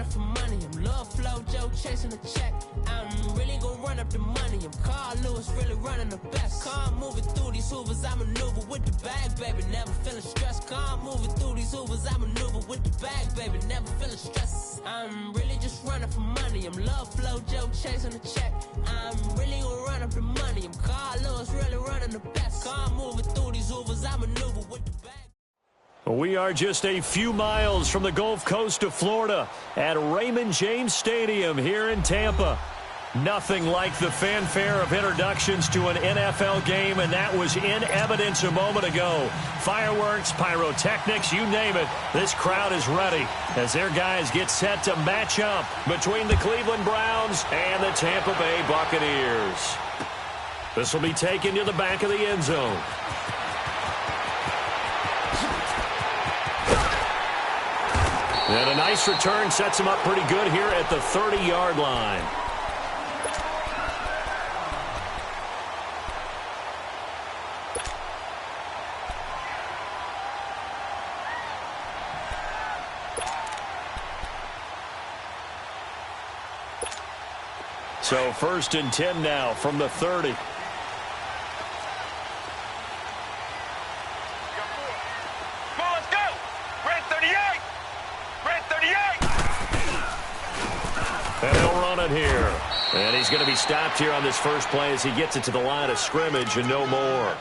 running for money. I'm love flow, Joe chasing a check. I'm really gonna run up the money. I'm Carl Lewis, really running the best. Car moving through these hoovers, I maneuver with the bag, baby. Never feeling stressed. Car moving through these hoovers, I maneuver with the bag, baby. Never feeling stressed. I'm really just running for money. I'm love flow, Joe chasing a check. I'm really gonna run up the money. I'm Carl Lewis, really running the best. Car moving through these hoovers, I maneuver with the bag. We are just a few miles from the Gulf Coast of Florida at Raymond James Stadium here in Tampa. Nothing like the fanfare of introductions to an NFL game, and that was in evidence a moment ago. Fireworks, pyrotechnics, you name it. This crowd is ready as their guys get set to match up between the Cleveland Browns and the Tampa Bay Buccaneers. This will be taken to the back of the end zone. And a nice return sets him up pretty good here at the 30-yard line. So 1st and 10 now from the 30. And he'll run it here. And he's going to be stopped here on this first play as he gets it to the line of scrimmage and no more.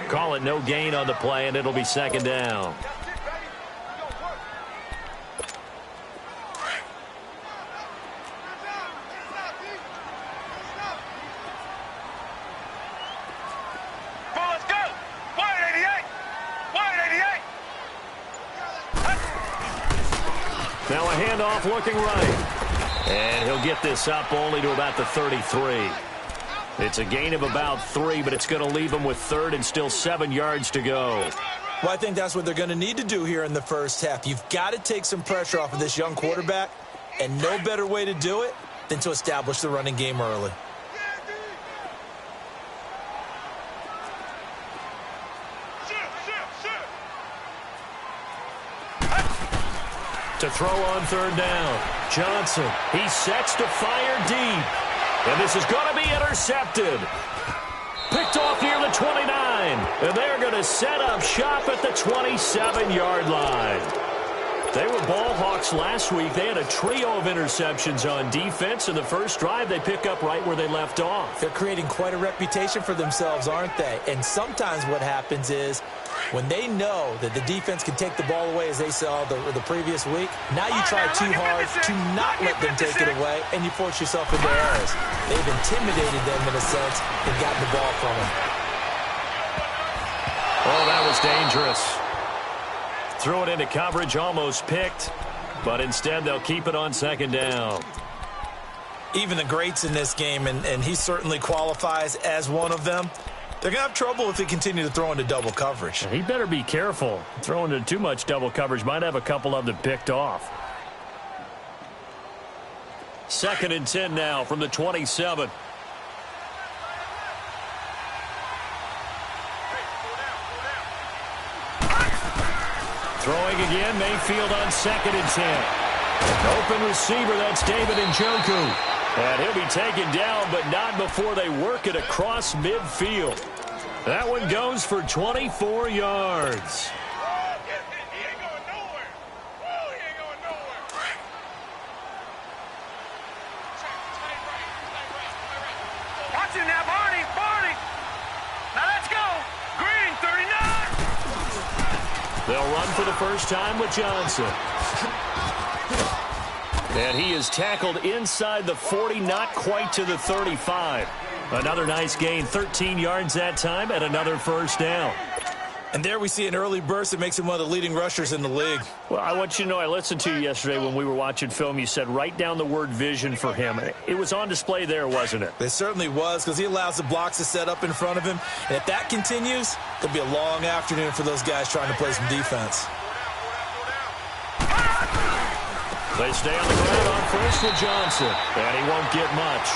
Call it no gain on the play, and it'll be 2nd down. Now a handoff looking right. And he'll get this up only to about the 33. It's a gain of about 3, but it's going to leave him with 3rd and still 7 yards to go. Well, I think that's what they're going to need to do here in the first half. You've got to take some pressure off of this young quarterback, and no better way to do it than to establish the running game early. To throw on 3rd down. Johnson, he sets to fire deep. And this is going to be intercepted. Picked off near the 29. And they're going to set up shop at the 27-yard line. They were ball hawks last week. They had a trio of interceptions on defense. In the first drive, they pick up right where they left off. They're creating quite a reputation for themselves, aren't they? And sometimes what happens is when they know that the defense can take the ball away, as they saw the previous week, now you try too hard to not let them take it away, and you force yourself into errors. They've intimidated them in a sense and gotten the ball from them. Oh, that was dangerous. Threw it into coverage, almost picked, but instead they'll keep it on 2nd down. Even the greats in this game, and he certainly qualifies as one of them, they're going to have trouble if they continue to throw into double coverage. He better be careful. Throwing into too much double coverage might have a couple of them picked off. 2nd and 10 now from the 27. Throwing again, Mayfield on 2nd and 10. Open receiver, that's David Njoku. And he'll be taken down, but not before they work it across midfield. That one goes for 24 yards. Watch it now, Barney. Now let's go. Green, 39. They'll run for the first time with Johnson. And he is tackled inside the 40, not quite to the 35. Another nice gain, 13 yards that time, and another first down. And there we see an early burst that makes him one of the leading rushers in the league. Well, I want you to know, I listened to you yesterday when we were watching film. You said write down the word vision for him. It was on display there, wasn't it? It certainly was, because he allows the blocks to set up in front of him. And if that continues, it'll be a long afternoon for those guys trying to play some defense. They stay on the ground on first with Johnson. And he won't get much.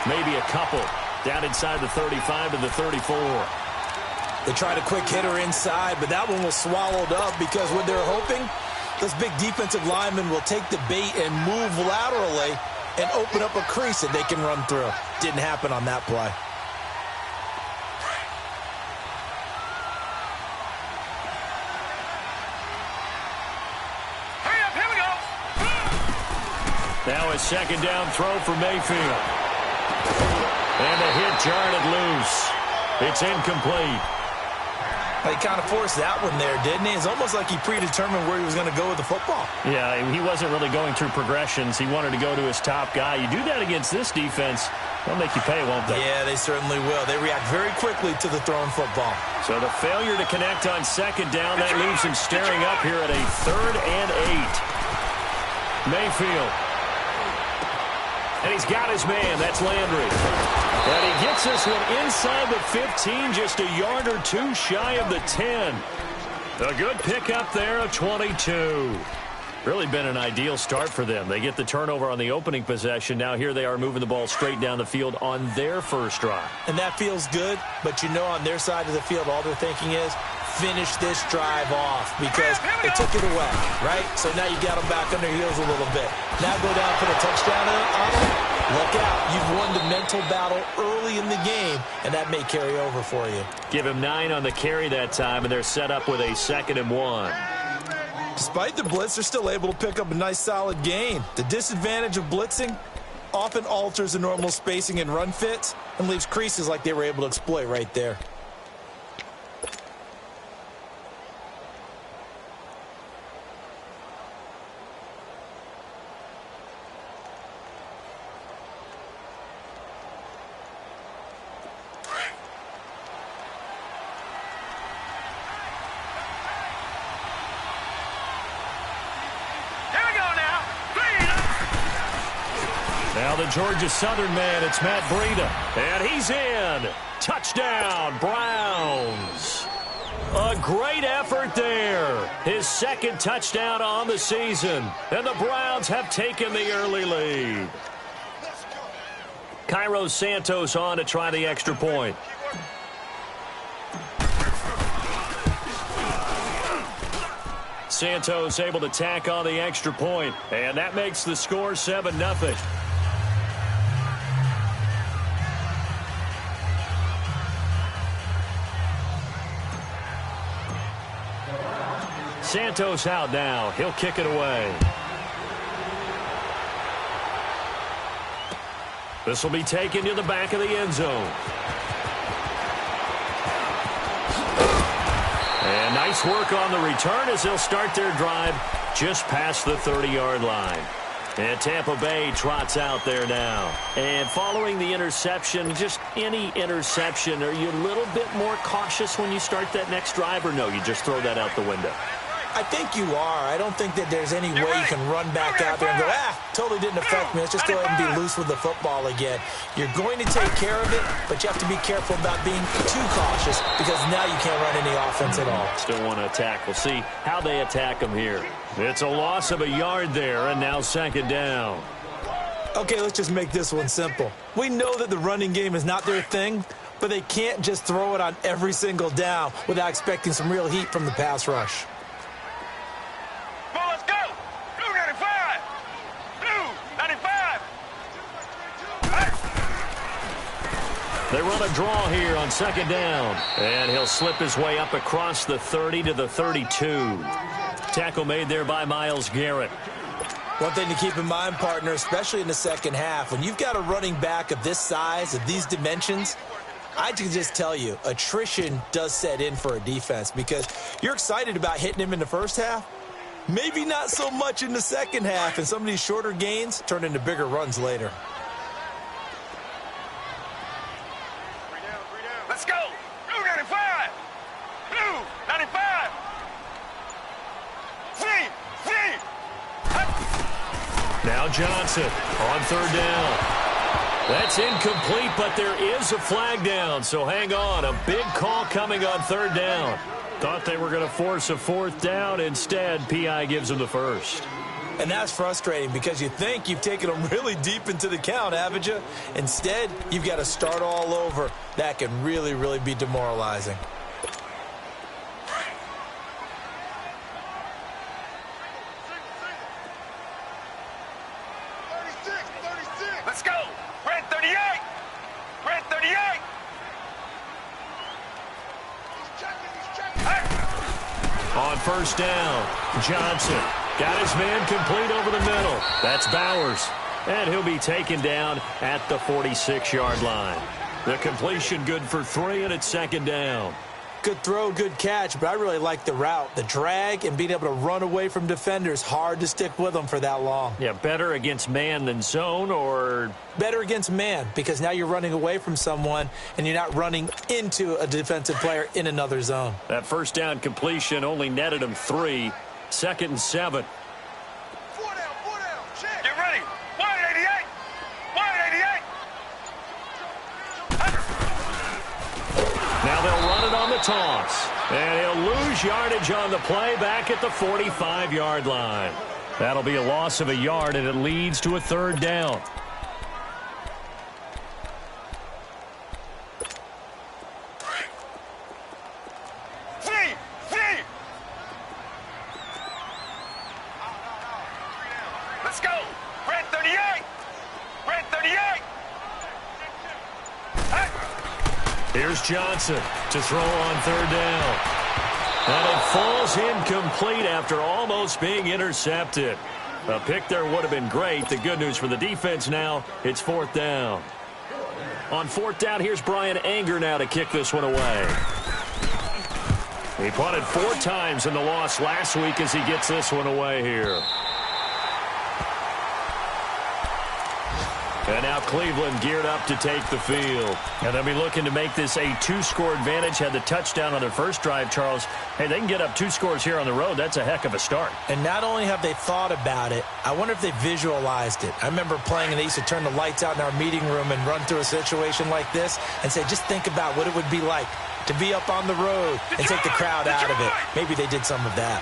Maybe a couple. Down inside the 35 to the 34. They tried a quick hitter inside, but that one was swallowed up because what they're hoping Those big defensive linemen will take the bait and move laterally and open up a crease that they can run through. Didn't happen on that play. Hurry up, here we go. Now a second down throw for Mayfield. And the hit jarred it loose. It's incomplete. He kind of forced that one there, didn't he? It's almost like he predetermined where he was going to go with the football. Yeah, he wasn't really going through progressions. He wanted to go to his top guy. You do that against this defense, they'll make you pay, won't they? Yeah, they certainly will. They react very quickly to the thrown football. So the failure to connect on second down, that leaves him staring up here at a 3rd and 8. Mayfield. And he's got his man. That's Landry. And he gets this one inside the 15, just a yard or two shy of the 10. A good pickup there of 22. Really been an ideal start for them. They get the turnover on the opening possession. Now here they are moving the ball straight down the field on their first drive. And that feels good, but you know on their side of the field all they're thinking is finish this drive off because they took it away, right? So now you got them back on their heels a little bit. Now go down, put a touchdown on them. Look out. You've won the mental battle early in the game, and that may carry over for you. Give him 9 on the carry that time, and they're set up with a 2nd and 1. Despite the blitz, they're still able to pick up a nice solid gain. The disadvantage of blitzing often alters the normal spacing and run fits and leaves creases like they were able to exploit right there. Now the Georgia Southern man, it's Matt Breida. And he's in. Touchdown, Browns. A great effort there. His 2nd touchdown on the season. And the Browns have taken the early lead. Cairo Santos on to try the extra point. Santos able to tack on the extra point. And that makes the score 7-0. Santos out now. He'll kick it away. This will be taken to the back of the end zone. And nice work on the return as they'll start their drive just past the 30-yard line. And Tampa Bay trots out there now. And following the interception, just any interception, are you a little bit more cautious when you start that next drive, or no, you just throw that out the window? I think you are. I don't think that there's any way you can run back out there and go, totally didn't affect me. Let's just go ahead and be loose with the football again. You're going to take care of it, but you have to be careful about being too cautious because now you can't run any offense at all. Still want to attack. We'll see how they attack them here. It's a loss of a yard there, and now 2nd down. Okay, let's just make this one simple. We know that the running game is not their thing, but they can't just throw it on every single down without expecting some real heat from the pass rush. They run a draw here on 2nd down. And he'll slip his way up across the 30 to the 32. Tackle made there by Myles Garrett. One thing to keep in mind, partner, especially in the second half, when you've got a running back of this size, of these dimensions, I can just tell you, attrition does set in for a defense because you're excited about hitting him in the first half. Maybe not so much in the second half, and some of these shorter gains turn into bigger runs later. Let's go. Blue 95. Blue 95. See. Now Johnson on 3rd down. That's incomplete, but there is a flag down, so hang on. A big call coming on 3rd down. Thought they were going to force a 4th down. Instead, P.I. gives them the first. And that's frustrating because you think you've taken them really deep into the count, haven't you? Instead, you've got to start all over. That can really, really be demoralizing. Let's go. Red 38. Red 38. On first down, Johnson got his man complete over the middle. That's Bowers. And he'll be taken down at the 46-yard line. The completion good for 3, and it's second down. Good throw, good catch, but I really like the route. The drag and being able to run away from defenders, hard to stick with them for that long. Yeah, better against man than zone, or? Better against man, because now you're running away from someone and you're not running into a defensive player in another zone. That first down completion only netted him 3. 2nd and 7. 4 down, check. Get ready. 188. 188. Now they'll run it on the toss. And he'll lose yardage on the play back at the 45-yard line. That'll be a loss of a yard, and it leads to a 3rd down. Let's go. Red 38. Red 38. Here's Johnson to throw on 3rd down. And it falls incomplete after almost being intercepted. A pick there would have been great. The good news for the defense now, it's 4th down. On 4th down, here's Brian Anger now to kick this one away. He punted 4 times in the loss last week as he gets this one away here. And now Cleveland geared up to take the field. And they'll be looking to make this a 2-score advantage. Had the touchdown on their first drive, Charles. Hey, they can get up 2 scores here on the road. That's a heck of a start. And not only have they thought about it, I wonder if they visualized it. I remember playing and they used to turn the lights out in our meeting room and run through a situation like this and say, just think about what it would be like to be up on the road and take the crowd out of it. Maybe they did some of that.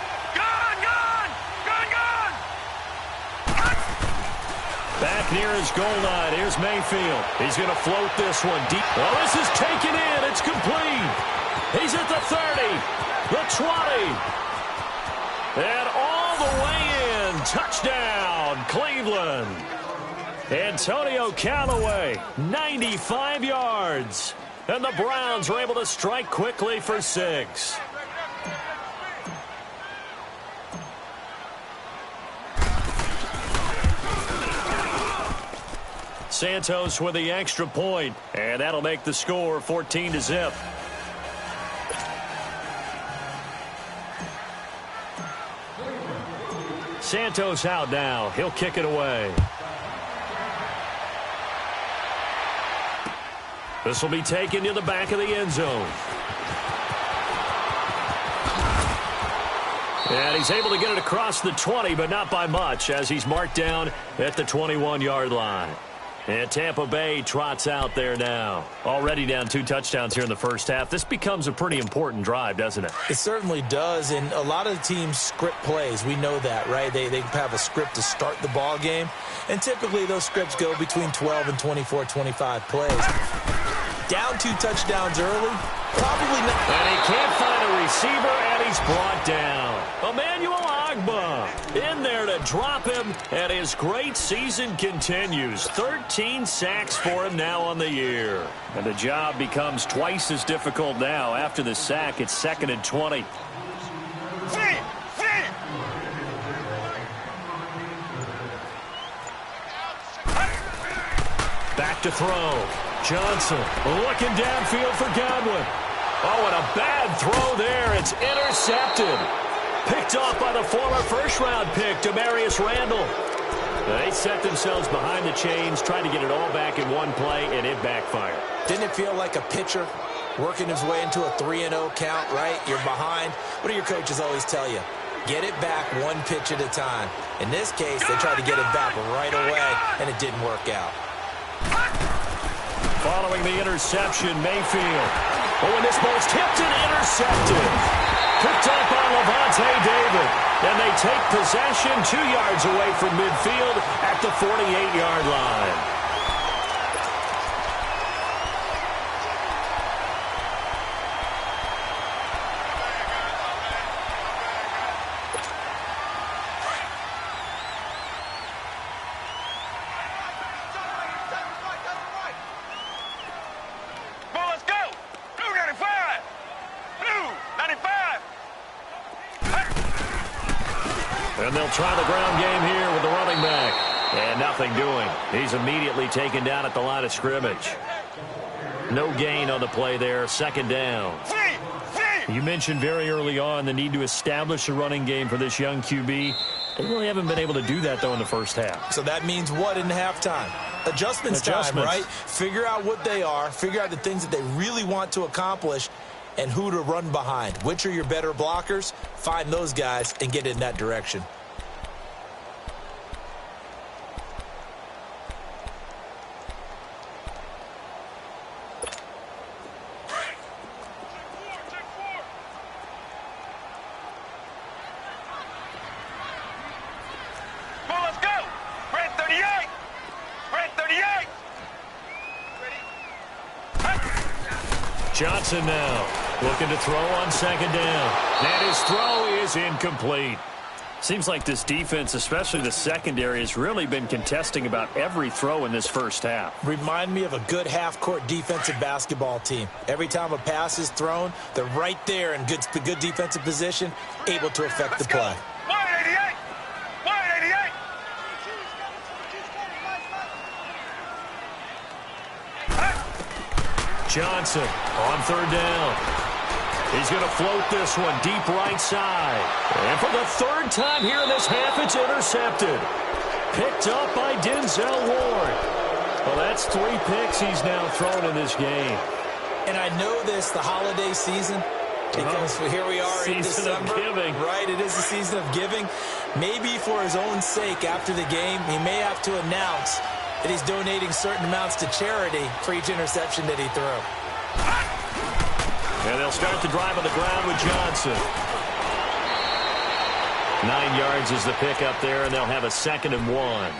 Back near his goal line, here's Mayfield. He's going to float this one deep. Well, this is taken in. It's complete. He's at the 30, the 20, and all the way in. Touchdown, Cleveland. Antonio Callaway, 95 yards. And the Browns are able to strike quickly for 6. Santos with the extra point, and that'll make the score 14-0. Santos out now. He'll kick it away. This will be taken to the back of the end zone. And he's able to get it across the 20, but not by much, as he's marked down at the 21-yard line. And Tampa Bay trots out there now. Already down 2 touchdowns here in the first half. This becomes a pretty important drive, doesn't it? It certainly does, and a lot of the teams script plays. We know that, right? They have a script to start the ball game, and typically those scripts go between 12 and 24, 25 plays. Down 2 touchdowns early? Probably not. And he can't find a receiver, and he's brought down. Emmanuel Ogbah in there to drop him, and his great season continues. 13 sacks for him now on the year. And the job becomes twice as difficult now. After the sack, it's 2nd and 20. Back to throw. Johnson looking downfield for Godwin. Oh, and a bad throw there. It's intercepted. Picked off by the former first-round pick, Demarius Randall. They set themselves behind the chains, trying to get it all back in one play, and it backfired. Didn't it feel like a pitcher working his way into a 3-0 count, right? You're behind. What do your coaches always tell you? Get it back 1 pitch at a time. In this case, they tried to get it back right away, and it didn't work out. Following the interception, Mayfield. Oh, and this ball's tipped and intercepted. Picked up by Levante David. And they take possession 2 yards away from midfield at the 48-yard line. And they'll try the ground game here with the running back. And nothing doing. He's immediately taken down at the line of scrimmage. No gain on the play there. Second down. You mentioned very early on the need to establish a running game for this young QB. They really haven't been able to do that, though, in the first half. So that means what in halftime? Adjustments time, right? Figure out what they are. Figure out the things that they really want to accomplish and who to run behind. Which are your better blockers? Find those guys and get in that direction. Johnson now looking to throw on second down. And his throw is incomplete. Seems like this defense, especially the secondary, has really been contesting about every throw in this first half. Remind me of a good half-court defensive basketball team. Every time a pass is thrown, they're right there in good defensive position, able to affect the play. Johnson on third down. He's going to float this one deep right side. And for the third time here in this half, it's intercepted. Picked up by Denzel Ward. Well, that's 3 picks he's now thrown in this game. And I know this, the holiday season, because here we are in December. Season of giving. Right, it is the season of giving. Maybe for his own sake after the game, he may have to announce that he's donating certain amounts to charity for each interception that he threw. And they'll start the drive on the ground with Johnson. 9 yards is the pickup there, and they'll have a 2nd and 1.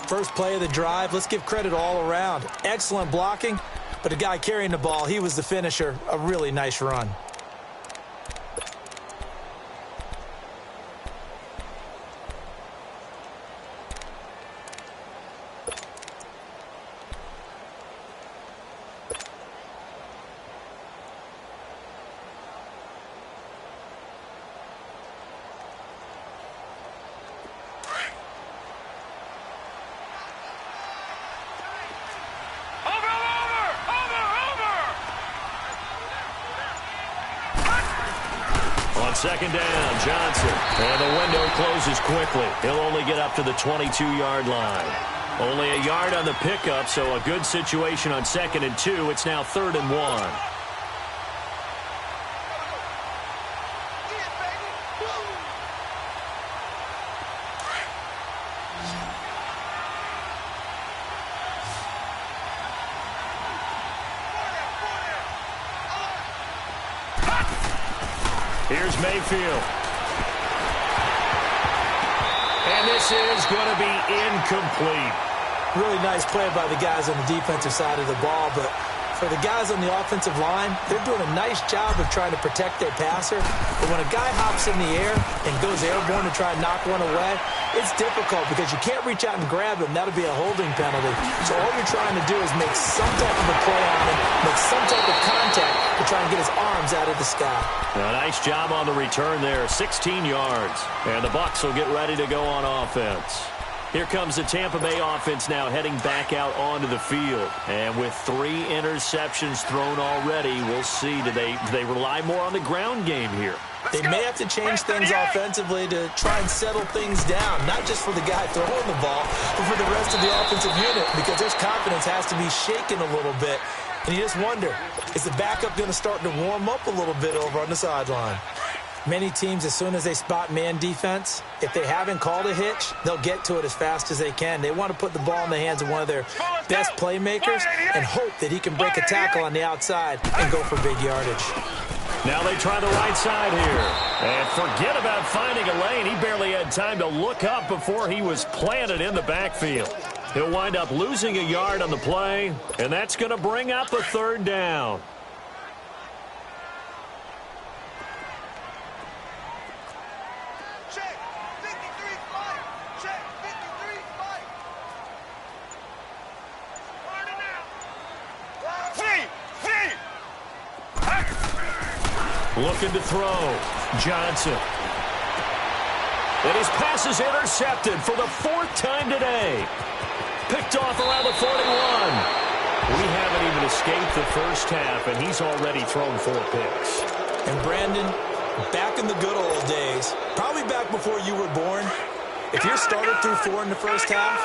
First play of the drive, let's give credit all around. Excellent blocking, but the guy carrying the ball, he was the finisher. A really nice run. Second down, Johnson. And the window closes quickly. He'll only get up to the 22-yard line. Only a yard on the pickup, so a good situation on 2nd and 2. It's now 3rd and 1. Here's Mayfield. And this is going to be incomplete. Really nice play by the guys on the defensive side of the ball, but for the guys on the offensive line, they're doing a nice job of trying to protect their passer. But when a guy hops in the air and goes airborne to try and knock one away, it's difficult because you can't reach out and grab him. That'll be a holding penalty. So all you're trying to do is make some type of a play on him, make some type of contact to try and get his arms out of the sky. A nice job on the return there, 16 yards. And the Bucs will get ready to go on offense. Here comes the Tampa Bay offense now heading back out onto the field. And with 3 interceptions thrown already, we'll see. Do they rely more on the ground game here? They may have to change things offensively to try and settle things down, not just for the guy throwing the ball, but for the rest of the offensive unit, because their confidence has to be shaken a little bit. And you just wonder, is the backup going to start to warm up a little bit over on the sideline? Many teams, as soon as they spot man defense, if they haven't called a hitch, they'll get to it as fast as they can. They want to put the ball in the hands of one of their best playmakers and hope that he can break a tackle on the outside and go for big yardage. Now they try the right side here. And forget about finding a lane. He barely had time to look up before he was planted in the backfield. He'll wind up losing a yard on the play, and that's going to bring up a 3rd down. Looking to throw. Johnson. And his pass is intercepted for the 4th time today. Picked off around the 41. We haven't even escaped the first half, and he's already thrown 4 picks. And Brandon, back in the good old days, probably back before you were born, if your starter threw 4 in the first half,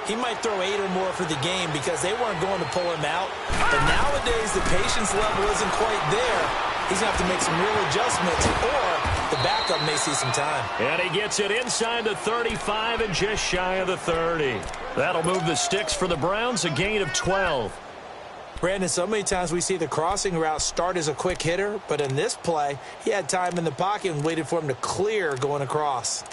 he might throw 8 or more for the game because they weren't going to pull him out. But nowadays, the patience level isn't quite there. He's going to have to make some real adjustments, or the backup may see some time. And he gets it inside the 35 and just shy of the 30. That'll move the sticks for the Browns, a gain of 12. Brandon, so many times we see the crossing route start as a quick hitter, but in this play, he had time in the pocket and waited for him to clear going across.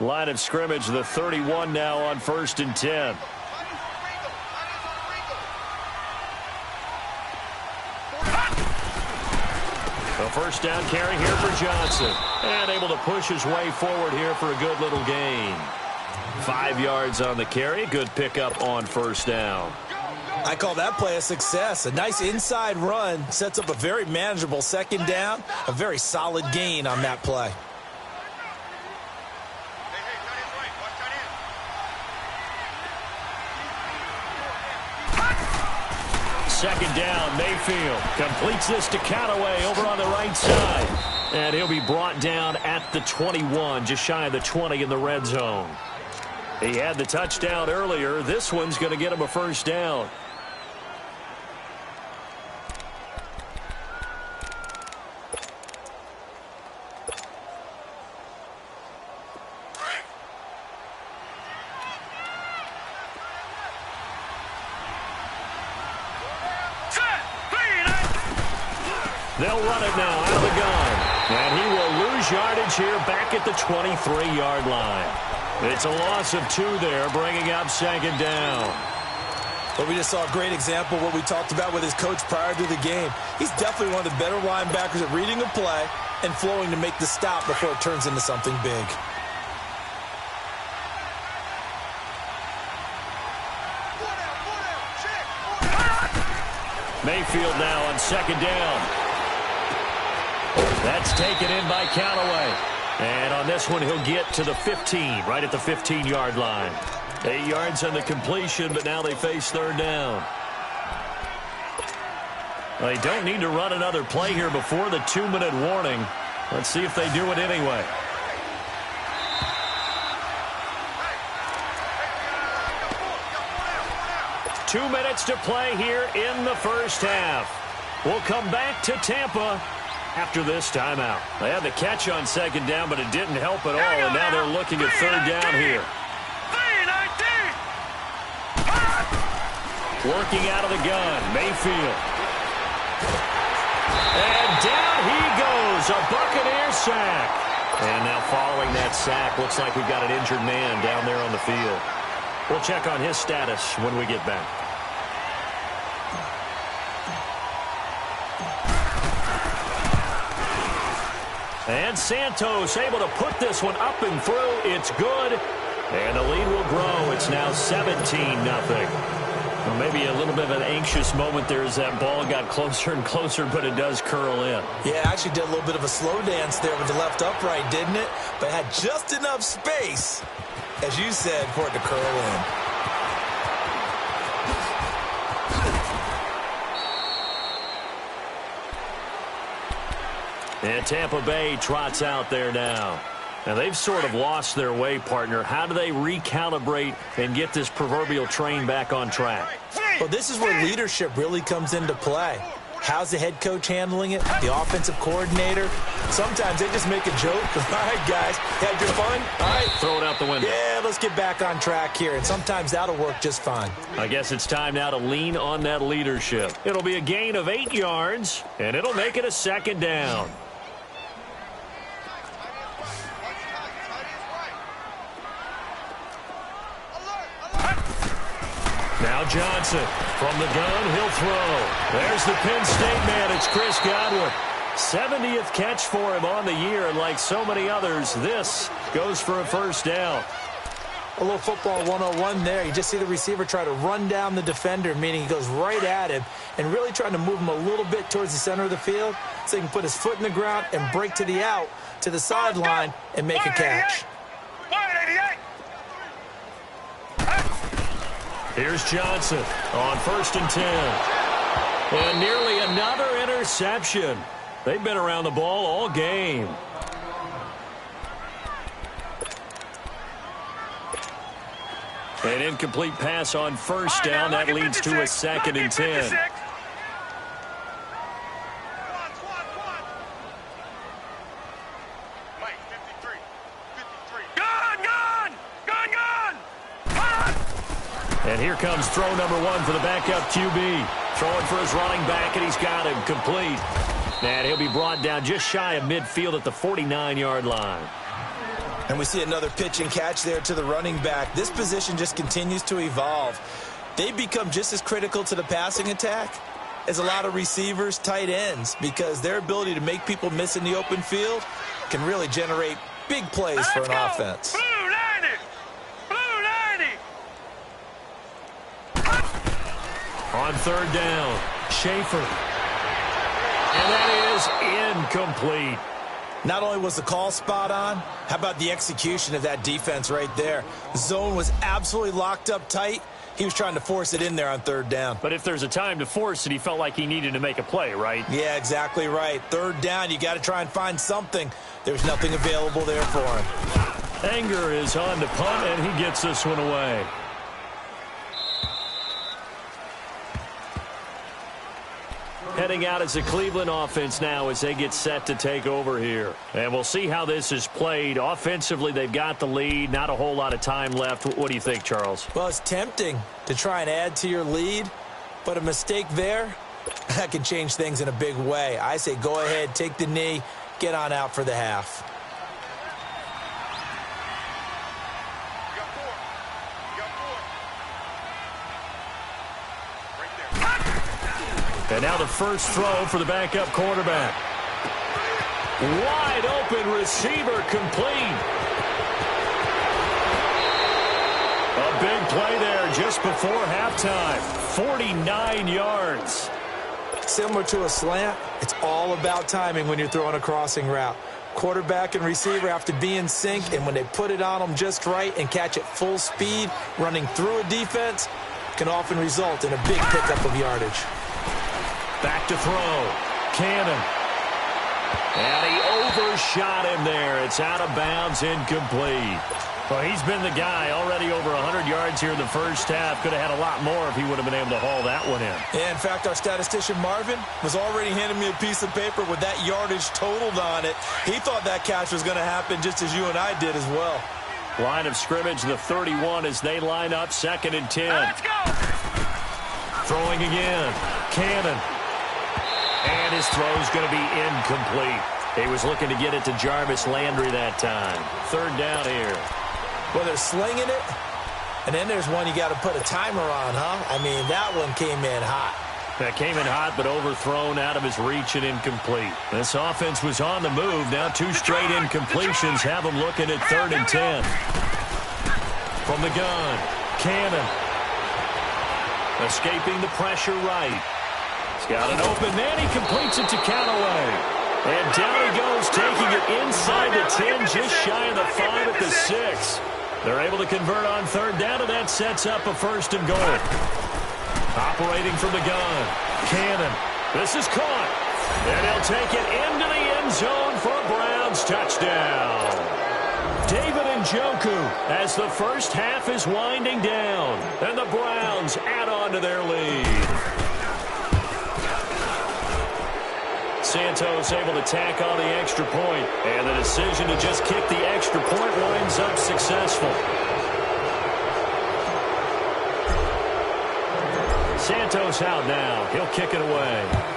Line of scrimmage, the 31 now on 1st and 10. A first down carry here for Johnson. And able to push his way forward here for a good little gain. 5 yards on the carry. Good pickup on first down. I call that play a success. A nice inside run sets up a very manageable second down. A very solid gain on that play. Second down, Mayfield completes this to Callaway over on the right side. And he'll be brought down at the 21, just shy of the 20 in the red zone. He had the touchdown earlier. This one's going to get him a first down. They'll run it now out of the gun. And he will lose yardage here back at the 23-yard line. It's a loss of 2 there, bringing up second down. But we just saw a great example of what we talked about with his coach prior to the game. He's definitely one of the better linebackers at reading a play and flowing to make the stop before it turns into something big. Mayfield now on second down. That's taken in by Callaway. And on this one, he'll get to the 15, right at the 15-yard line. 8 yards on the completion, but now they face third down. They don't need to run another play here before the 2-minute warning. Let's see if they do it anyway. Two minutes to play here in the first half. We'll come back to Tampa after this timeout. They had the catch on second down, but it didn't help at all, and now they're looking at third down here. Working out of the gun, Mayfield. And down he goes, a Buccaneer sack. And now following that sack, looks like we've got an injured man down there on the field. We'll check on his status when we get back. And Santos able to put this one up and through. It's good. And the lead will grow. It's now 17-0. Well, maybe a little bit of an anxious moment there as that ball got closer and closer, but it does curl in. Yeah, actually did a little bit of a slow dance there with the left upright, didn't it? But had just enough space, as you said, for it to curl in. And Tampa Bay trots out there now. Now, they've sort of lost their way, partner. How do they recalibrate and get this proverbial train back on track? Well, this is where leadership really comes into play. How's the head coach handling it? The offensive coordinator? Sometimes they just make a joke. All right, guys, had your fun? All right. Throw it out the window. Yeah, let's get back on track here. And sometimes that'll work just fine. I guess it's time now to lean on that leadership. It'll be a gain of 8 yards, and it'll make it a second down. Now Johnson from the gun, he'll throw. There's the Penn State man, it's Chris Godwin. 70th catch for him on the year, and like so many others, this goes for a first down. A little football 101 there. You just see the receiver try to run down the defender, meaning he goes right at him and really trying to move him a little bit towards the center of the field so he can put his foot in the ground and break to the out, to the sideline, and make a catch. Here's Johnson on 1st and 10. And nearly another interception. They've been around the ball all game. An incomplete pass on 1st down. That leads to a 2nd and 10. And here comes throw number 1 for the backup QB. Throwing for his running back, and he's got him complete. And he'll be brought down just shy of midfield at the 49-yard line. And we see another pitch and catch there to the running back. This position just continues to evolve. They become just as critical to the passing attack as a lot of receivers, tight ends, because their ability to make people miss in the open field can really generate big plays for an offense. On 3rd down, Schaefer. And that is incomplete. Not only was the call spot on, how about the execution of that defense right there? The zone was absolutely locked up tight. He was trying to force it in there on 3rd down. But if there's a time to force it, he felt like he needed to make a play, right? Yeah, exactly right. 3rd down, you got to try and find something. There's nothing available there for him. Anger is on to punt, and he gets this one away. Heading out as the Cleveland offense now as they get set to take over here. And we'll see how this is played. Offensively, they've got the lead. Not a whole lot of time left. What do you think, Charles? Well, it's tempting to try and add to your lead, but a mistake there, that can change things in a big way. I say go ahead, take the knee, get on out for the half. And now the first throw for the backup quarterback. Wide open receiver complete. A big play there just before halftime. 49 yards. Similar to a slant, it's all about timing when you're throwing a crossing route. Quarterback and receiver have to be in sync, and when they put it on them just right and catch it full speed, running through a defense can often result in a big pickup of yardage. Back to throw. Cannon. And he overshot him there. It's out of bounds, incomplete. Well, he's been the guy already over 100 yards here in the first half. Could have had a lot more if he would have been able to haul that one in. Yeah, in fact, our statistician Marvin was already handing me a piece of paper with that yardage totaled on it. He thought that catch was going to happen just as you and I did as well. Line of scrimmage, the 31 as they line up, 2nd and 10. Let's go! Throwing again. Cannon. And his throw's going to be incomplete. He was looking to get it to Jarvis Landry that time. 3rd down here. Well, they're slinging it, and then there's one you got to put a timer on, huh? I mean, that one came in hot. That came in hot, but overthrown out of his reach and incomplete. This offense was on the move. Now 2 straight incompletions have them looking at 3rd and 10. From the gun, Cannon. Escaping the pressure right. He's got an open man. He completes it to Callaway. And down he goes, taking it inside the 10, just shy of the 5 at the 6. They're able to convert on 3rd down, and that sets up a 1st and goal. Operating from the gun, Cannon. This is caught. And he'll take it into the end zone for a Browns touchdown. David Njoku as the first half is winding down. And the Browns add on to their lead. Santos able to tack on the extra point, and the decision to just kick the extra point winds up successful. Santos out now. He'll kick it away.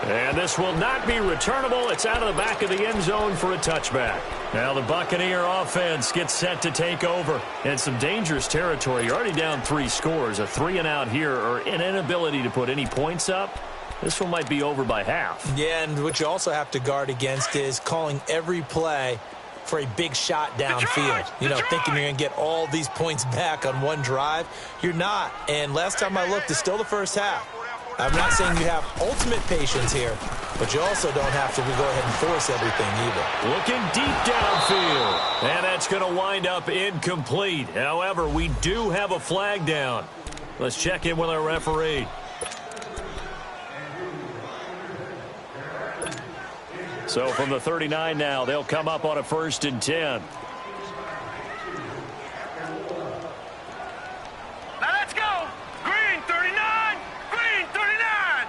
And this will not be returnable. It's out of the back of the end zone for a touchback. Now the Buccaneer offense gets set to take over. And some dangerous territory. You're already down 3 scores. A 3-and-out here or an inability to put any points up This one might be over by half. Yeah, and what you also have to guard against is calling every play for a big shot downfield. You know, thinking you're going to get all these points back on one drive. You're not. And last time I looked, it's still the first half. I'm not saying you have ultimate patience here, but you also don't have to go ahead and force everything either. Looking deep downfield. And that's going to wind up incomplete. However, we do have a flag down. Let's check in with our referee. So from the 39 now, they'll come up on a 1st and 10. Now let's go. Green 39. Green 39.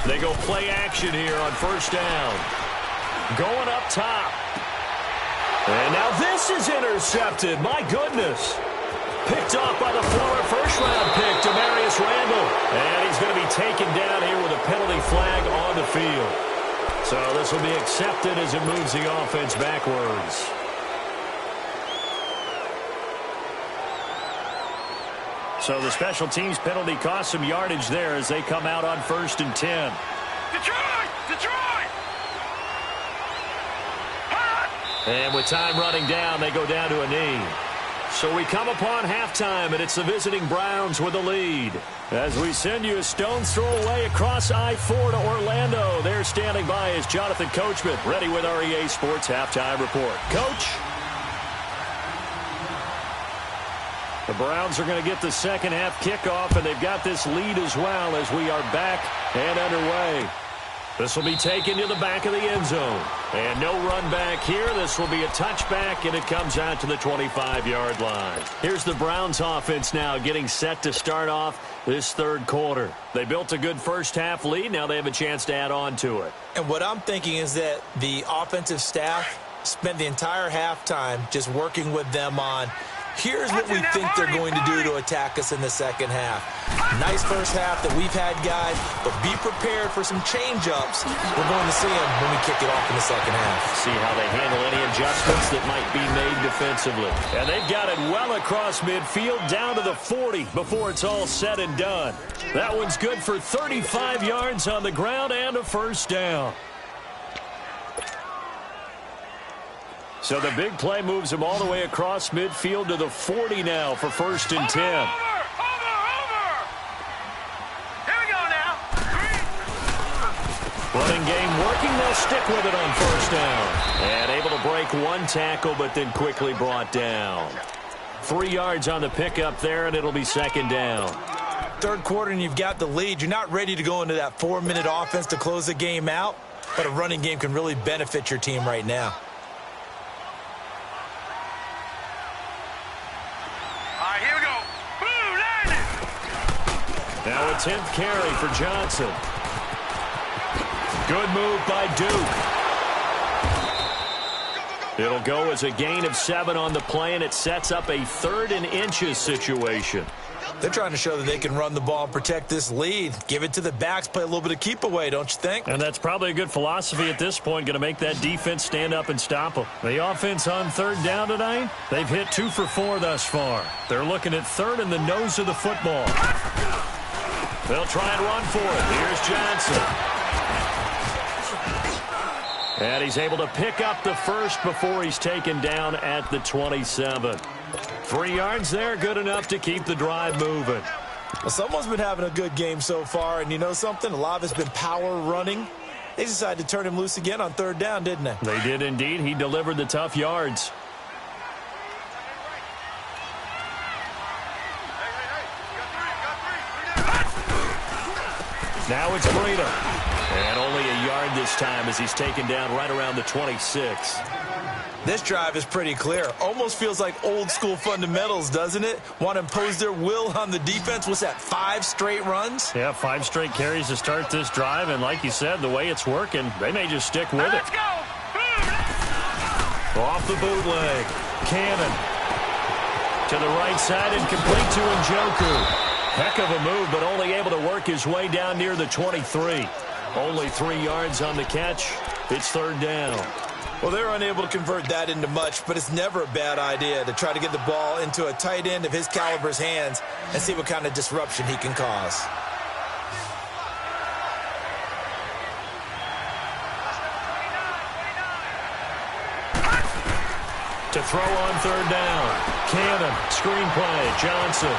They go play action here on 1st down. Going up top. And now this is intercepted. My goodness. Picked off by the former first-round pick, Demarius Randall. And he's going to be taken down here with a penalty flag on the field. So this will be accepted as it moves the offense backwards. So the special teams penalty cost some yardage there as they come out on 1st and 10. Detroit! Detroit! And with time running down, they go down to a knee. So we come upon halftime, and it's the visiting Browns with the lead. As we send you a stone's throw away across I-4 to Orlando. There standing by is Jonathan Coachman, ready with our EA Sports Halftime Report. Coach? The Browns are going to get the second half kickoff, and they've got this lead as well as we are back and underway. This will be taken to the back of the end zone. And no run back here. This will be a touchback, and it comes out to the 25-yard line. Here's the Browns offense now getting set to start off this third quarter. They built a good first half lead. Now they have a chance to add on to it. And what I'm thinking is that the offensive staff spent the entire halftime just working with them on here's what we think they're going to do to attack us in the second half. Nice first half that we've had, guys, but be prepared for some change-ups. We're going to see them when we kick it off in the second half. See how they handle any adjustments that might be made defensively. And they've got it well across midfield down to the 40 before it's all said and done. That one's good for 35 yards on the ground and a first down. So the big play moves him all the way across midfield to the 40 now for 1st and 10. Over! Here we go now. Running game working. They'll stick with it on 1st down. And able to break one tackle, but then quickly brought down. 3 yards on the pickup there, and it'll be 2nd down. Third quarter, and you've got the lead. You're not ready to go into that 4-minute offense to close the game out, but a running game can really benefit your team right now. Now a 10th carry for Johnson. Good move by Duke. It'll go as a gain of 7 on the play, and it sets up a 3rd and inches situation. They're trying to show that they can run the ball and protect this lead. Give it to the backs, play a little bit of keep away, don't you think? And that's probably a good philosophy at this point, going to make that defense stand up and stop them. The offense on 3rd down tonight, they've hit 2 for 4 thus far. They're looking at 3rd in the nose of the football. They'll try and run for it. Here's Johnson. And he's able to pick up the first before he's taken down at the 27. 3 yards there, good enough to keep the drive moving. Well, someone's been having a good game so far, and you know something? A lot of it's been power running. They decided to turn him loose again on 3rd down, didn't they? They did indeed. He delivered the tough yards. Now it's Breida. And only a yard this time as he's taken down right around the 26. This drive is pretty clear. Almost feels like old school fundamentals, doesn't it? Want to impose their will on the defense. What's that, 5 straight runs? Yeah, 5 straight carries to start this drive. And like you said, the way it's working, they may just stick with it. Let's go! Off the bootleg. Cannon. To the right side and complete to Njoku. Heck of a move, but only able to work his way down near the 23. Only 3 yards on the catch. It's 3rd down. Well, they're unable to convert that into much, but it's never a bad idea to try to get the ball into a tight end of his caliber's hands and see what kind of disruption he can cause. To throw on third down. Cannon, screenplay, Johnson.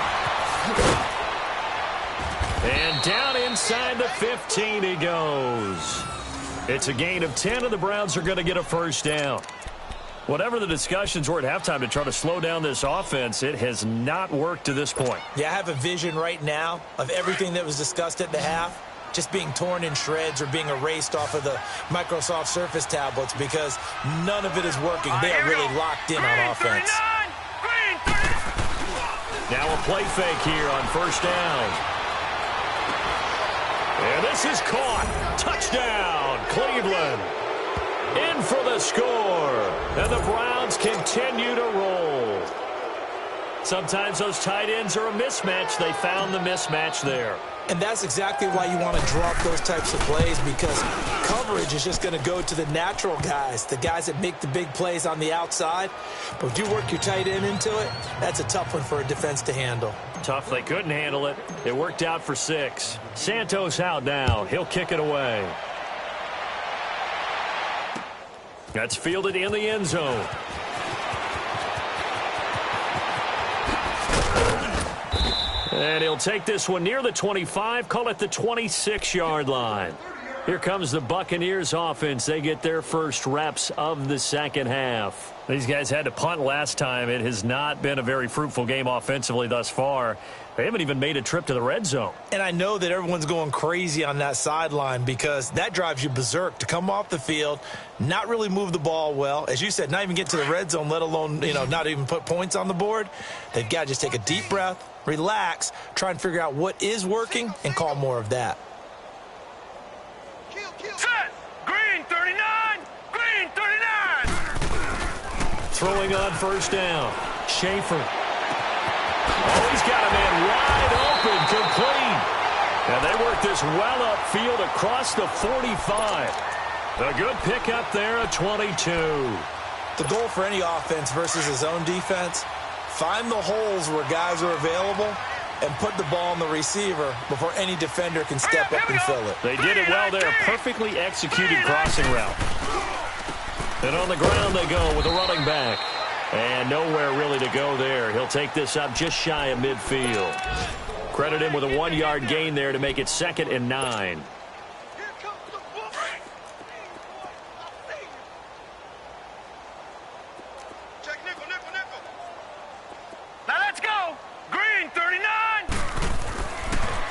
And down inside the 15 he goes. It's a gain of 10, and the Browns are going to get a first down. Whatever the discussions were at halftime to try to slow down this offense, it has not worked to this point. Yeah, I have a vision right now of everything that was discussed at the half just being torn in shreds or being erased off of the Microsoft Surface tablets because none of it is working. They are really locked in on offense. Now a play fake here on first down. And this is caught. Touchdown, Cleveland. In for the score. And the Browns continue to roll. Sometimes those tight ends are a mismatch. They found the mismatch there. And that's exactly why you want to draw up those types of plays, because coverage is just going to go to the natural guys, the guys that make the big plays on the outside. But if you work your tight end into it, that's a tough one for a defense to handle. Tough. They couldn't handle it. It worked out for 6. Santos out now. He'll kick it away. That's fielded in the end zone. And he'll take this one near the 25, call it the 26-yard line. Here comes the Buccaneers offense. They get their first reps of the second half. These guys had to punt last time. It has not been a very fruitful game offensively thus far. They haven't even made a trip to the red zone. And I know that everyone's going crazy on that sideline because that drives you berserk to come off the field, not really move the ball well. As you said, not even get to the red zone, let alone, not even put points on the board. They've got to just take a deep breath, relax, try and figure out what is working, and call more of that. Set! Green 39! Green 39! Throwing on first down. Schaefer. Oh, he's got a man wide open, complete. And they work this well upfield across the 45. A good pickup there at 22. The goal for any offense versus his own defense, find the holes where guys are available and put the ball on the receiver before any defender can step up and fill it. They did it well there. Perfectly executed crossing route. And on the ground they go with a running back. And nowhere really to go there. He'll take this up just shy of midfield. Credit him with a 1-yard gain there to make it 2nd and 9. Now let's go! Green 39!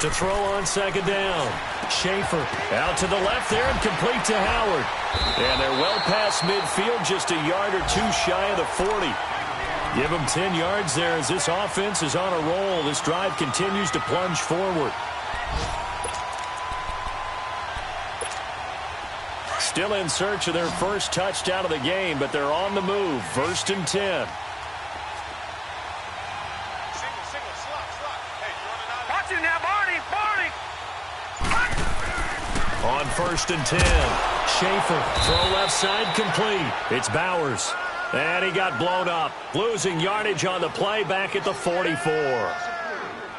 To throw on second down. Schaefer out to the left there and complete to Howard. And they're well past midfield, just a yard or two shy of the 40. Give them 10 yards there as this offense is on a roll. This drive continues to plunge forward. Still in search of their first touchdown of the game, but they're on the move. 1st and 10. Watch it now, Barney! On 1st and 10, Schaefer, throw left side, complete. It's Bowers, and he got blown up, losing yardage on the play back at the 44. Well,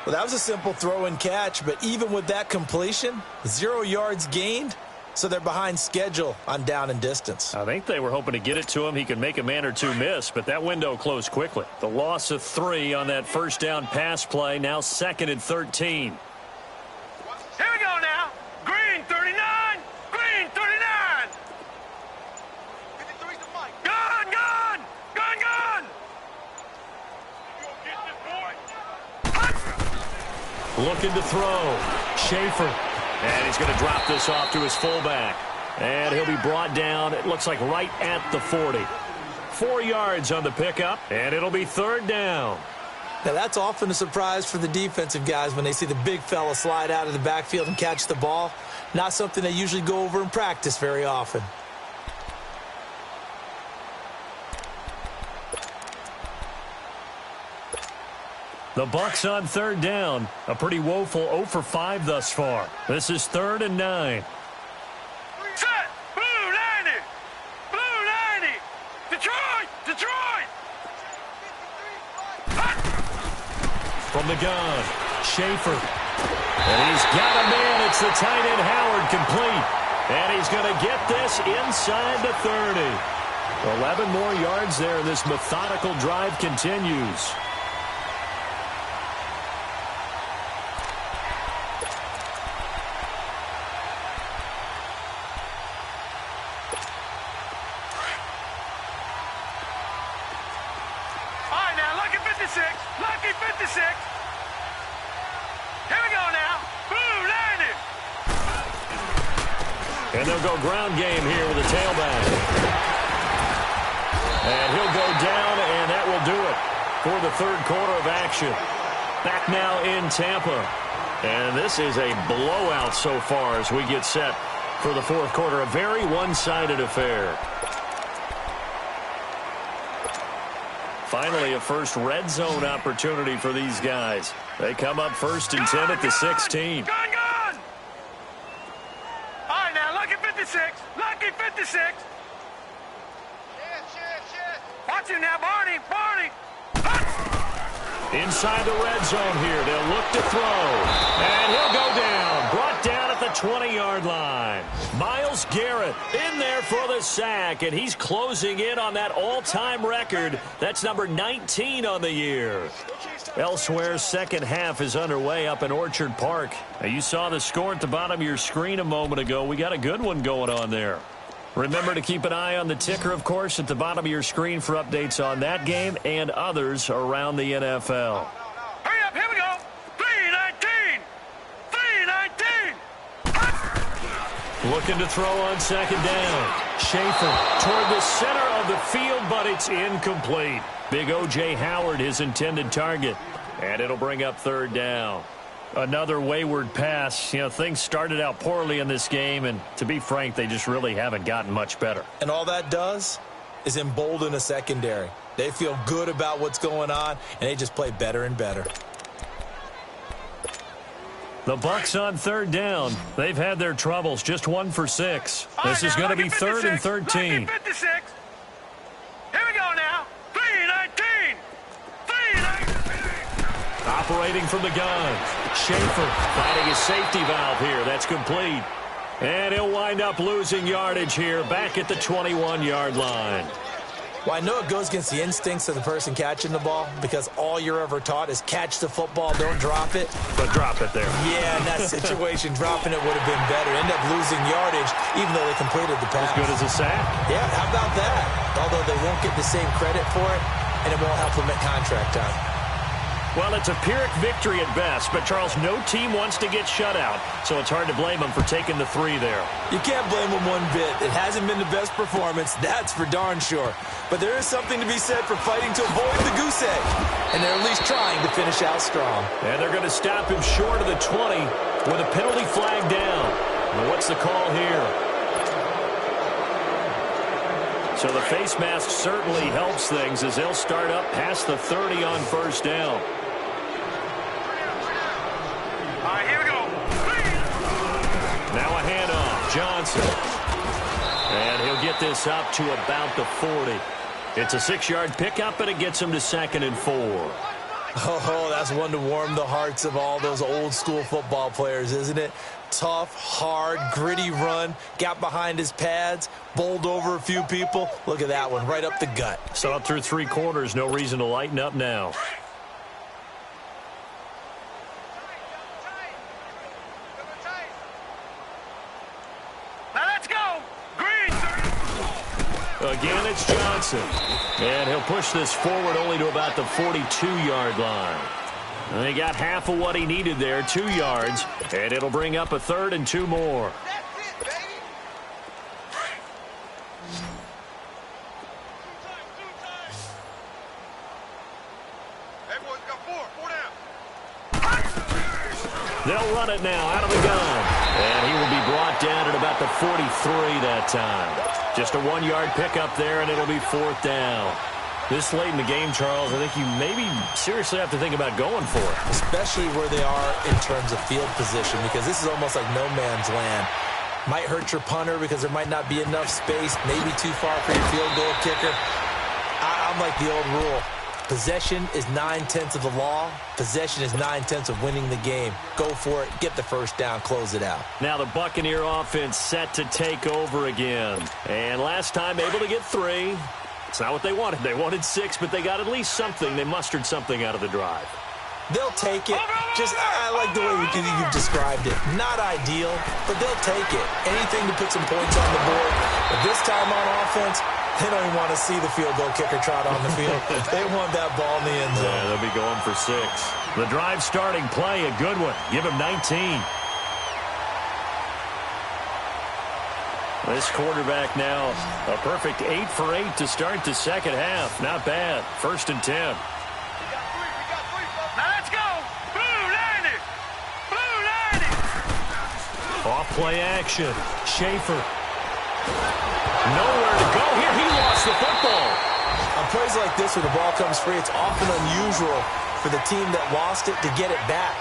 that was a simple throw and catch, but even with that completion, 0 yards gained, so they're behind schedule on down and distance. I think they were hoping to get it to him. He could make a man or two miss, but that window closed quickly. The loss of 3 on that first down pass play, now 2nd and 13. Here we go now! Green 39! Green 39! Gun! Looking to throw. Schaefer. And he's going to drop this off to his fullback. And he'll be brought down, it looks like right at the 40. 4 yards on the pickup, and it'll be 3rd down. Now, that's often a surprise for the defensive guys when they see the big fella slide out of the backfield and catch the ball. Not something they usually go over in practice very often. The Bucs on 3rd down. A pretty woeful 0 for 5 thus far. This is 3rd and 9. Set! Blue 90! Blue 90! Detroit! From the gun, Schaefer. And he's got a man. It's the tight end Howard, complete. And he's going to get this inside the 30. 11 more yards there, and this methodical drive continues. All right, now, lucky 56. Lucky 56. Here we go now. Boom, landed. And they'll go ground game here with a tailback. And he'll go down, and that will do it for the third quarter of action. Back now in Tampa. And this is a blowout so far as we get set for the fourth quarter. A very one-sided affair. Finally, a first red zone opportunity for these guys. They come up 1st and 10 at the 16. Gone! All right, now, lucky 56. Lucky 56. Watch him now, Barney. Inside the red zone here. They'll look to throw. And he'll go down. Brought down at the 20-yard line. Myles Garrett in there for the sack. And he's closing in on that all-time record. That's number 19 on the year. Elsewhere, second half is underway up in Orchard Park. Now, you saw the score at the bottom of your screen a moment ago. We got a good one going on there. Remember to keep an eye on the ticker, of course, at the bottom of your screen for updates on that game and others around the NFL. Hurry up, here we go. 3-19. 3-19. Looking to throw on second down. Schaefer toward the center of the field, but it's incomplete. Big O.J. Howard, his intended target. And it'll bring up third down. Another wayward pass. You know, things started out poorly in this game, and to be frank, they just really haven't gotten much better. And all that does is embolden a secondary. They feel good about what's going on, and they just play better and better. The Bucks on third down. They've had their troubles. Just 1 for 6. This is going to be 3rd and 13. 56. Here we go now. 3-19. 3-19. Operating from the gun. Schaefer finding his safety valve here. That's complete. And he'll wind up losing yardage here back at the 21-yard line. Well, I know it goes against the instincts of the person catching the ball because all you're ever taught is catch the football, don't drop it. But drop it there. Yeah, in that situation, dropping it would have been better. End up losing yardage even though they completed the pass. As good as a sack. Yeah, how about that? Although they won't get the same credit for it, and it won't help them at contract time. Well, it's a Pyrrhic victory at best, but, Charles, no team wants to get shut out, so it's hard to blame them for taking the 3 there. You can't blame them one bit. It hasn't been the best performance, that's for darn sure. But there is something to be said for fighting to avoid the goose egg, and they're at least trying to finish out strong. And they're going to stop him short of the 20 with a penalty flag down. Well, what's the call here? So the face mask certainly helps things as they'll start up past the 30 on first down. All right, here we go. Now a handoff. Johnson. And he'll get this up to about the 40. It's a 6-yard pickup, and it gets him to 2nd and 4. Oh, that's one to warm the hearts of all those old-school football players, isn't it? Tough, hard, gritty run, got behind his pads, bowled over a few people. Look at that one, right up the gut. So up through 3 quarters, no reason to lighten up now. Now let's go. Green. Again, it's Johnson. And he'll push this forward only to about the 42-yard line. And he got half of what he needed there, 2 yards. And it'll bring up a 3rd and 2 more. They'll run it now out of the gun. And he will be brought down at about the 43 that time. Just a 1-yard pickup there, and it'll be 4th down. This late in the game, Charles, I think you maybe seriously have to think about going for it. Especially where they are in terms of field position, because this is almost like no man's land. Might hurt your punter because there might not be enough space, maybe too far for your field goal kicker. I'm like the old rule. Possession is 9/10 of the law. Possession is 9/10 of winning the game. Go for it. Get the first down. Close it out. Now the Buccaneer offense set to take over again. And last time able to get 3. It's not what they wanted. They wanted 6, but they got at least something. They mustered something out of the drive. They'll take it. I like the way you've described it. Not ideal, but they'll take it. Anything to put some points on the board. But this time on offense, they don't even want to see the field goal kicker trot on the field. They want that ball in the end zone. Yeah, they'll be going for 6. The drive starting play, a good one. Give him 19. This quarterback now, a perfect 8 for 8 to start the second half. Not bad. 1st and 10. We got three, folks. Now let's go. Blue 90. Blue 90. Off play action. Schaefer. Nowhere to go here. He lost the football. On plays like this where the ball comes free, it's often unusual for the team that lost it to get it back.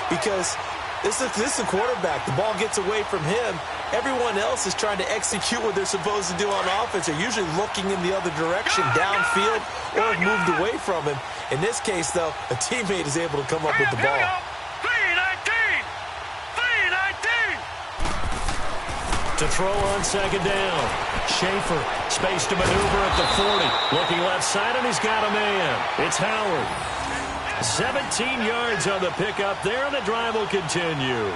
Because this is a quarterback. The ball gets away from him. Everyone else is trying to execute what they're supposed to do on offense. They're usually looking in the other direction, downfield, or have moved away from him. In this case, though, a teammate is able to come up with the ball. 319. 319. To throw on second down. Schaefer, space to maneuver at the 40. Looking left side, and he's got a man. It's Howard. 17 yards on the pickup there, and the drive will continue.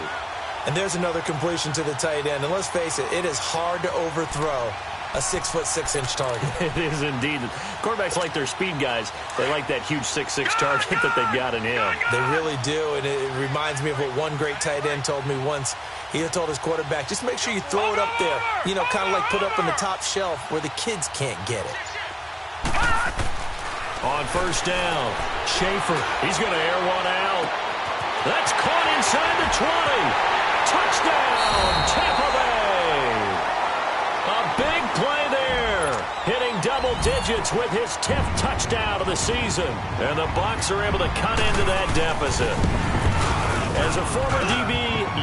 And there's another completion to the tight end. And let's face it, it is hard to overthrow a 6'6" target. It is indeed. Quarterbacks like their speed guys. They like that huge 6'6" target that they've got in him. They really do, and it reminds me of what one great tight end told me once. He had told his quarterback, just make sure you throw it up there, you know, kind of like put up on the top shelf where the kids can't get it. On 1st down, Schaefer, he's going to air one out. That's caught inside the 20. Touchdown, Tampa Bay. A big play there. Hitting double digits with his 10th touchdown of the season. And the Bucs are able to cut into that deficit. As a former DB,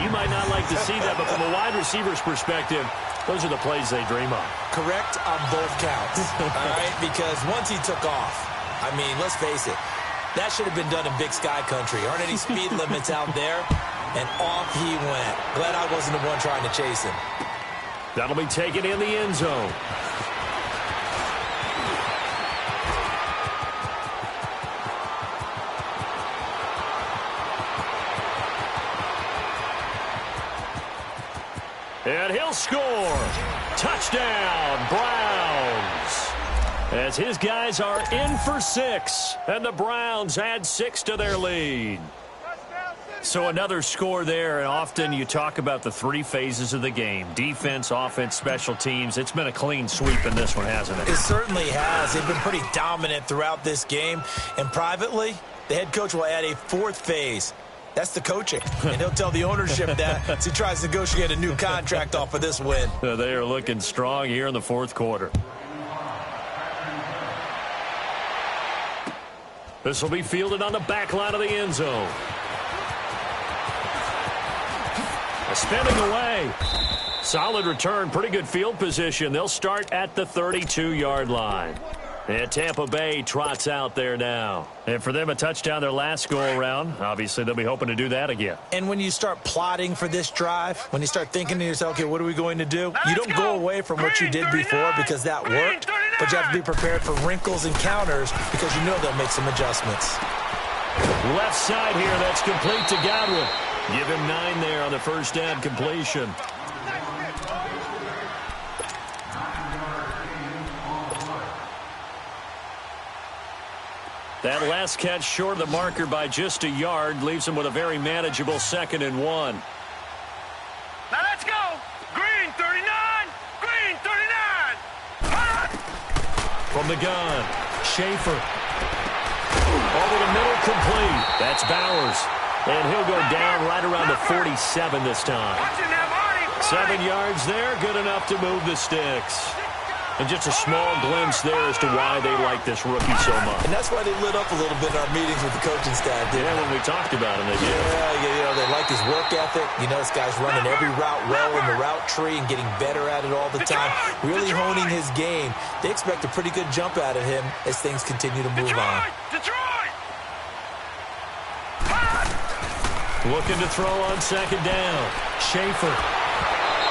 you might not like to see that, but from a wide receiver's perspective, those are the plays they dream of. Correct on both counts, all right? Because once he took off, I mean, let's face it, that should have been done in Big Sky Country. Aren't any speed limits out there? And off he went. Glad I wasn't the one trying to chase him. That'll be taken in the end zone. And he'll score. Touchdown, Browns. As his guys are in for 6, and the Browns add 6 to their lead. So another score there, and often you talk about the 3 phases of the game. Defense, offense, special teams. It's been a clean sweep in this one, hasn't it? It certainly has. They've been pretty dominant throughout this game. And privately, the head coach will add a 4th phase. That's the coaching. And he'll tell the ownership that as he tries to negotiate a new contract off of this win. They are looking strong here in the 4th quarter. This will be fielded on the back line of the end zone. Spinning away. Solid return. Pretty good field position. They'll start at the 32-yard line. And Tampa Bay trots out there now. And for them, a touchdown their last go-around. Obviously, they'll be hoping to do that again. And when you start plotting for this drive, when you start thinking to yourself, okay, what are we going to do? You don't go away from what you did before because that worked, but you have to be prepared for wrinkles and counters because you know they'll make some adjustments. Left side here, that's complete to Godwin. Give him 9 there on the first down completion. That last catch short of the marker by just a yard leaves him with a very manageable 2nd and 1. Now let's go. Green 39. Green 39. From the gun, Schaefer. Over the middle, complete. That's Bowers. And he'll go down right around the 47 this time. 7 yards there, good enough to move the sticks. And just a small glimpse there as to why they like this rookie so much. And that's why they lit up a little bit in our meetings with the coaching staff, didn't Yeah, they? when we talked about him, they did. Yeah, they like his work ethic. This guy's running every route well in the route tree and getting better at it all the time, really honing his game. They expect a pretty good jump out of him as things continue to move on. Detroit! Looking to throw on second down. Schaefer.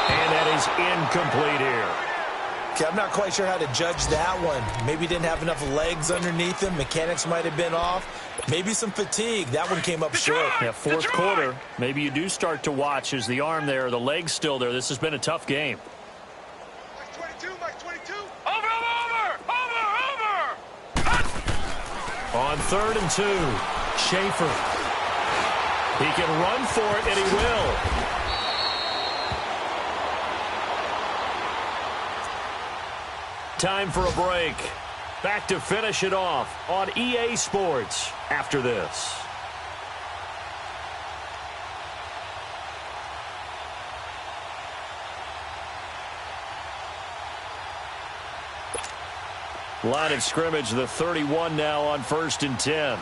And that is incomplete here. Okay, I'm not quite sure how to judge that one. Maybe didn't have enough legs underneath him. Mechanics might have been off. Maybe some fatigue. That one came up short. Yeah, fourth quarter. Maybe you do start to watch as the arm there, the leg's still there. This has been a tough game. Mike 22. Over! On 3rd and 2, Schaefer. He can run for it, and he will. Time for a break. Back to finish it off on EA Sports after this. Line of scrimmage, the 31 now on 1st and 10. Hey,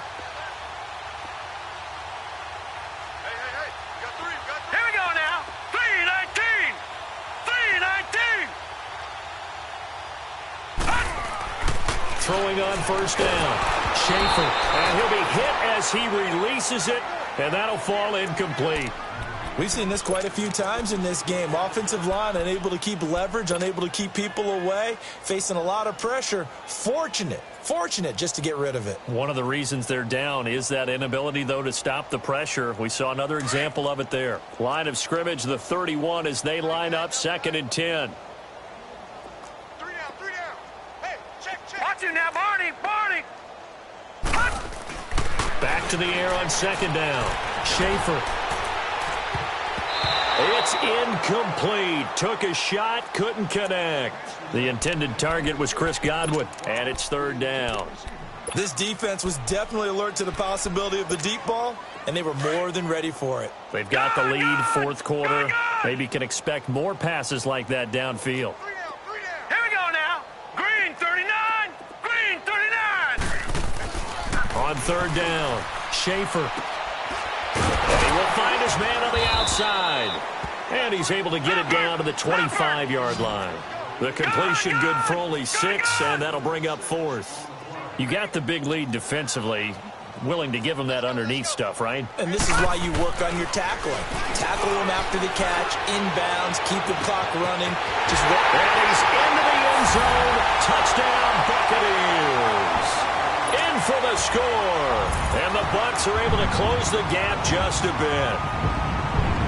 we got three. Here we go now. 3-19. Throwing on 1st down. Schaefer. And he'll be hit as he releases it, and that'll fall incomplete. We've seen this quite a few times in this game. Offensive line unable to keep leverage, unable to keep people away, facing a lot of pressure. Fortunate just to get rid of it. One of the reasons they're down is that inability, though, to stop the pressure. We saw another example of it there. Line of scrimmage, the 31 as they line up 2nd and 10. Three down. Hey, check. Watch it now, Barney. Back to the air on 2nd down. Schaefer. It's incomplete. Took a shot, couldn't connect. The intended target was Chris Godwin, and it's 3rd down. This defense was definitely alert to the possibility of the deep ball, and they were more than ready for it. They've got the lead, 4th quarter. Maybe can expect more passes like that downfield. Three down. Here we go now. Green 39. On 3rd down, Schaefer. And he will find his man on the outside. And he's able to get it down to the 25-yard line. The completion good for only 6, and that'll bring up 4th. You got the big lead defensively. Willing to give him that underneath stuff, right? And this is why you work on your tackling. Tackle him after the catch, inbounds, keep the clock running. And he's into the end zone. Touchdown, Buccaneers. In for the score. And the Bucs are able to close the gap just a bit.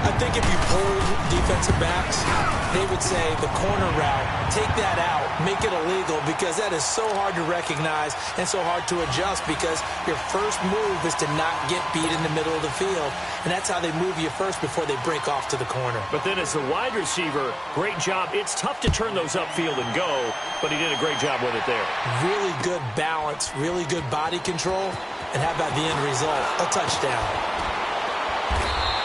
I think if you polled defensive backs, they would say the corner route, take that out, make it illegal, because that is so hard to recognize and so hard to adjust, because your first move is to not get beat in the middle of the field. And that's how they move you first before they break off to the corner. But then as the wide receiver, great job. It's tough to turn those upfield and go, but he did a great job with it there. Really good balance, really good body control. And how about the end result? A touchdown.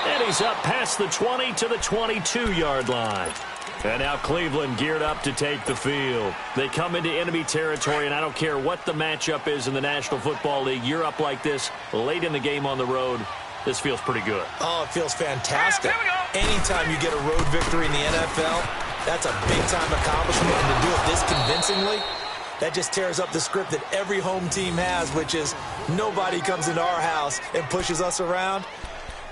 And he's up past the 20 to the 22-yard line. And now Cleveland geared up to take the field. They come into enemy territory, and I don't care what the matchup is in the National Football League. You're up like this late in the game on the road. This feels pretty good. Oh, it feels fantastic. Anytime you get a road victory in the NFL, that's a big-time accomplishment. And to do it this convincingly, that just tears up the script that every home team has, which is nobody comes into our house and pushes us around.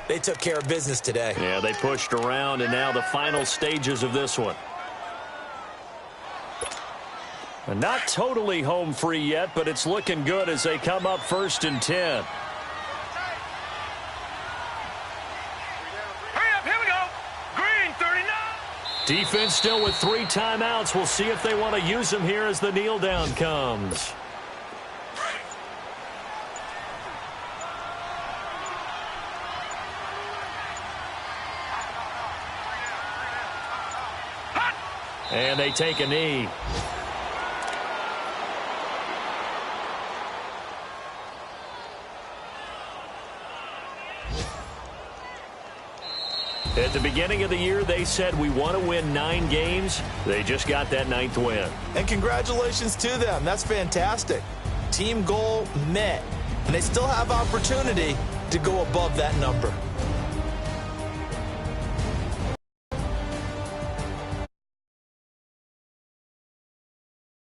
They took care of business today. Yeah, they pushed around, and now the final stages of this one. And not totally home free yet, but it's looking good as they come up 1st and 10. Hurry up, here we go. Green 39. Defense still with 3 timeouts. We'll see if they want to use them here as the kneel down comes. And they take a knee. At the beginning of the year, they said we want to win 9 games. They just got that 9th win. And congratulations to them. That's fantastic. Team goal met. And they still have opportunity to go above that number.